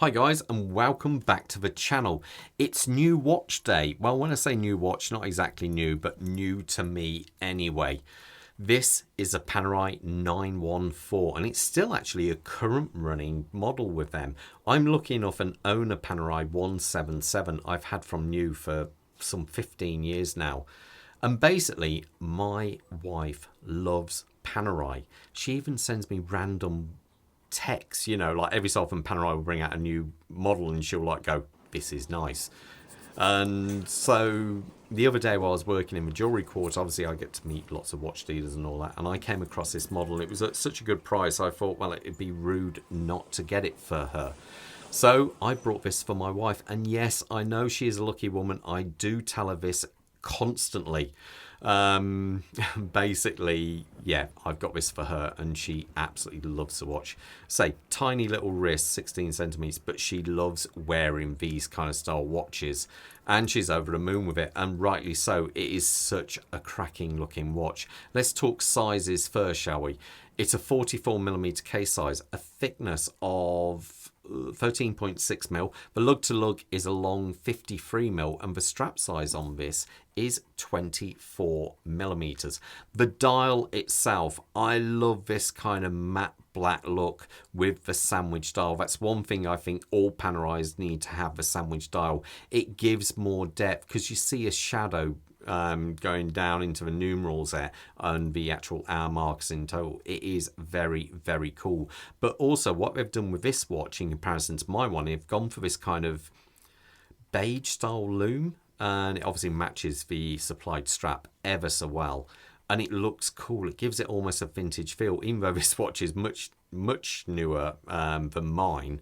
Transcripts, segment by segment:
Hi guys, and welcome back to the channel. It's new watch day. Well, when I say new watch, not exactly new, but new to me anyway. This is a Panerai 914 and it's still actually a current running model with them. I'm lucky enough and own a Panerai 177 I've had from new for some 15 years now. And basically, my wife loves Panerai. She even sends me random texts, like every so often Panerai will bring out a new model and she'll like go, this is nice. And so the other day while I was working in the jewellery court, obviously I get to meet lots of watch dealers and all that, and I came across this model. It was at such a good price, I thought, well, it'd be rude not to get it for her. So I brought this for my wife, and yes, I know she is a lucky woman. I do tell her this constantly. Basically, yeah, I've got this for her and she absolutely loves the watch. Say, tiny little wrist, 16 centimeters, but she loves wearing these kind of style watches and she's over the moon with it, and rightly so. It is such a cracking looking watch. Let's talk sizes first, shall we? It's a 44mm case size, a thickness of 13.6 mil. The lug to lug is a long 53 mil, and the strap size on this is 24 millimeters. The dial itself, I love this kind of matte black look with the sandwich dial. That's one thing I think all Panerais need to have, the sandwich dial. It gives more depth because you see a shadow going down into the numerals there and the actual hour marks in total. It is very, very cool. But also what they've done with this watch in comparison to my one, they've gone for this kind of beige style loom, and it obviously matches the supplied strap ever so well, and it looks cool. It gives it almost a vintage feel. Even though this watch is much newer than mine,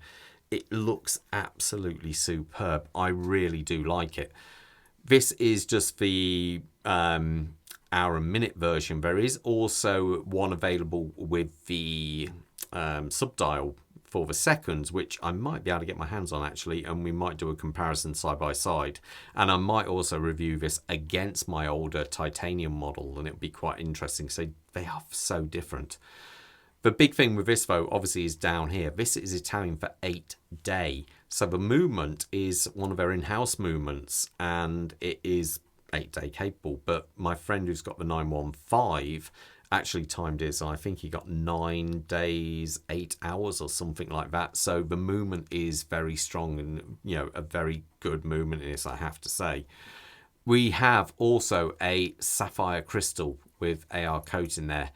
it looks absolutely superb. I really do like it. This is just the hour and minute version. There is also one available with the subdial for the seconds, which I might be able to get my hands on actually, and we might do a comparison side by side. And I might also review this against my older titanium model, and it would be quite interesting. So they are so different. The big thing with this though, obviously, is down here. This is Italian for 8-day. So the movement is one of their in-house movements, and it is 8-day capable. But my friend who's got the 915 actually timed his, and I think he got 9 days, 8 hours or something like that. So the movement is very strong and, a very good movement in this, I have to say. We have also a sapphire crystal with AR coat in there.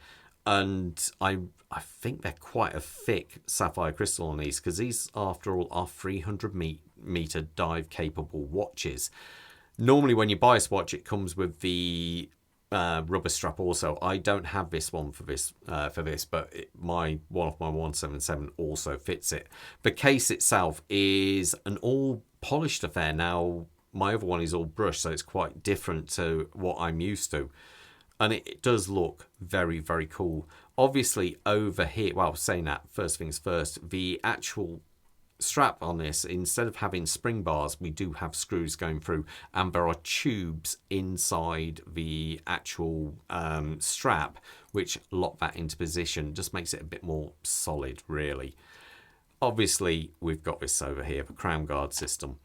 And I think they're quite a thick sapphire crystal on these, because these, after all, are 300-meter dive capable watches. Normally, when you buy a watch, it comes with the rubber strap. Also, I don't have this one for this, but one of my 177 also fits it. The case itself is an all polished affair. Now, my other one is all brushed, so it's quite different to what I'm used to. And it does look very, very cool. Obviously, over here, well, saying that, first things first, the actual strap on this, instead of having spring bars, we do have screws going through, and there are tubes inside the actual strap which lock that into position. Just makes it a bit more solid, really. Obviously, we've got this over here, the crown guard system.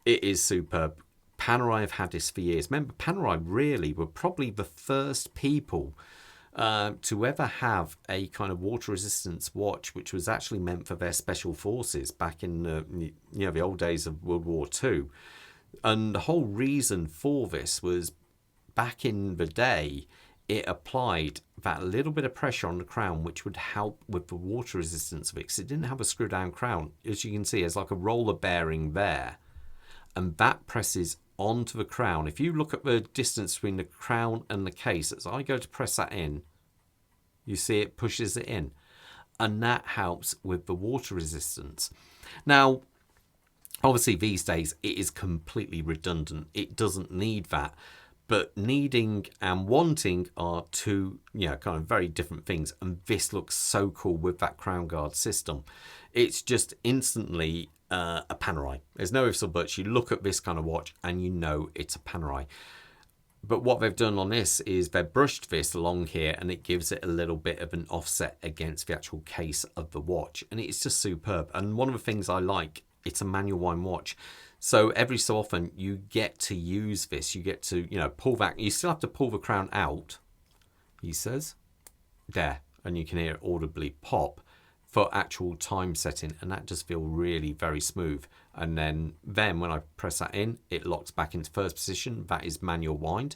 It is superb. Panerai have had this for years. Remember, Panerai really were probably the first people to ever have a kind of water resistance watch, which was actually meant for their special forces back in the old days of World War II. And the whole reason for this was, back in the day, it applied that little bit of pressure on the crown, which would help with the water resistance of it, because it didn't have a screw down crown. As you can see, there's like a roller bearing there, and that presses onto the crown. If you look at the distance between the crown and the case, as I go to press that in, you see it pushes it in, and that helps with the water resistance. Now, obviously these days it is completely redundant. It doesn't need that, but needing and wanting are two kind of very different things, and this looks so cool with that crown guard system. It's just instantly a Panerai. There's no ifs or buts. You look at this kind of watch and you know it's a Panerai. But what they've done on this is they've brushed this along here, and it gives it a little bit of an offset against the actual case of the watch, and it's just superb. And one of the things I like it's a manual wind watch. So every so often you get to use this. You get to, you know, pull back. You still have to pull the crown out, he says. There. And you can hear it audibly pop for actual time setting. And that does feel really very smooth. And then when I press that in, it locks back into first position. That is manual wind.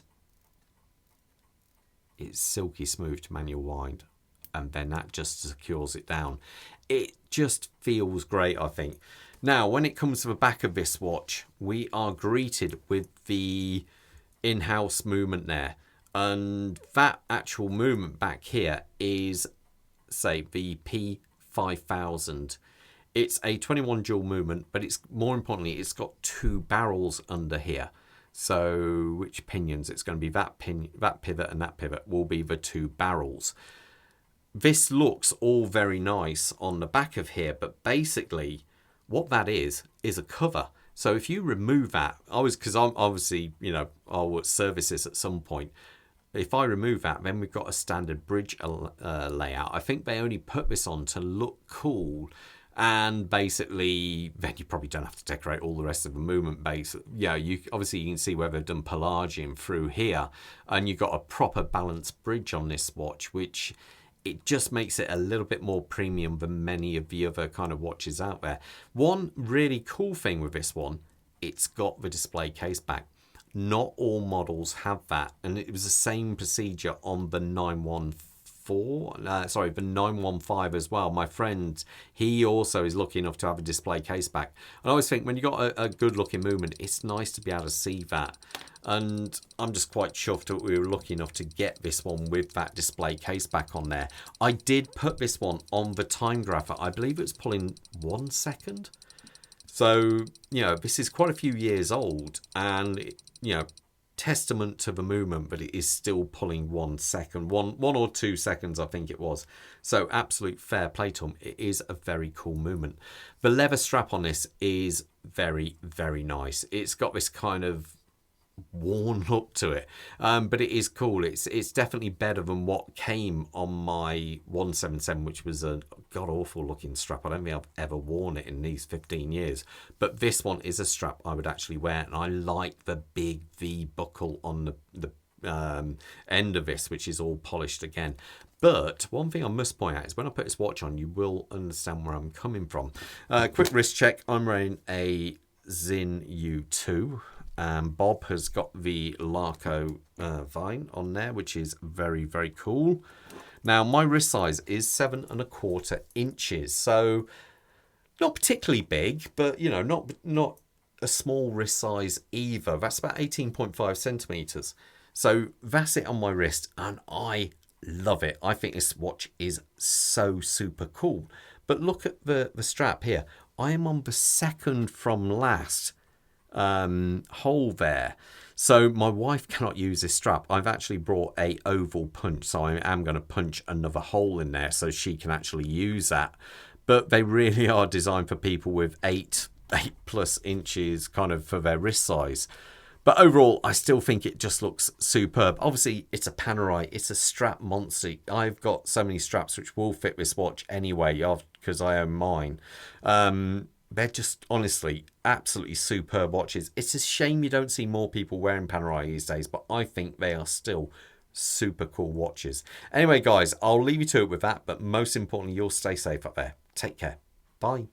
It's silky smooth to manual wind. And then that just secures it down. It just feels great, I think. Now, when it comes to the back of this watch, we are greeted with the in-house movement there. And that actual movement back here is, say, the P5000. It's a 21 dual movement, but it's more importantly, it's got 2 barrels under here. So which pinions? It's going to be that pivot and that pivot will be the 2 barrels. This looks all very nice on the back of here, but basically what that is a cover. So if you remove that, because I'm obviously, you know, I'll service this at some point. If I remove that, then we've got a standard bridge layout. I think they only put this on to look cool. And basically, then you probably don't have to decorate all the rest of the movement base. Yeah, you can see where they've done palladium through here. And you've got a proper balanced bridge on this watch, which it just makes it a little bit more premium than many of the other kind of watches out there. One really cool thing with this one, it's got the display case back. Not all models have that, and it was the same procedure on the 915 as well. My friend, he also is lucky enough to have a display case back. And I always think when you got a good looking movement, it's nice to be able to see that. And I'm just quite chuffed that we were lucky enough to get this one with that display case back on there. I did put this one on the timegrapher. I believe it was pulling 1 second. So, you know, this is quite a few years old, and, you know, testament to the movement, but it is still pulling 1 second, one or 2 seconds, I think it was. So absolute fair play to them. It is a very cool movement. The leather strap on this is very, very nice. It's got this kind of worn look to it, but it is cool. It's definitely better than what came on my 177, which was a god-awful looking strap. I don't think I've ever worn it in these 15 years, but this one is a strap I would actually wear, and I like the big V buckle on the end of this, which is all polished again. But one thing I must point out is when I put this watch on, you will understand where I'm coming from. Quick wrist check. I'm wearing a Zin U2. Bob has got the Larco Vine on there, which is very, very cool. Now, my wrist size is 7¼ inches, so not particularly big, but, you know, not a small wrist size either. That's about 18.5 centimeters. So that's it on my wrist, and I love it. I think this watch is so super cool. But look at the strap here. I am on the second from last hole there, so my wife cannot use this strap. I've actually brought a oval punch, so I am going to punch another hole in there so she can actually use that. But they really are designed for people with 8+ inches kind of for their wrist size. But overall, I still think it just looks superb. Obviously, it's a Panerai. It's a strap monster. I've got so many straps which will fit this watch anyway, because I own mine. They're just, honestly, absolutely superb watches. It's a shame you don't see more people wearing Panerai these days, but I think they are still super cool watches. Anyway, guys, I'll leave you to it with that, but most importantly, you'll stay safe up there. Take care. Bye.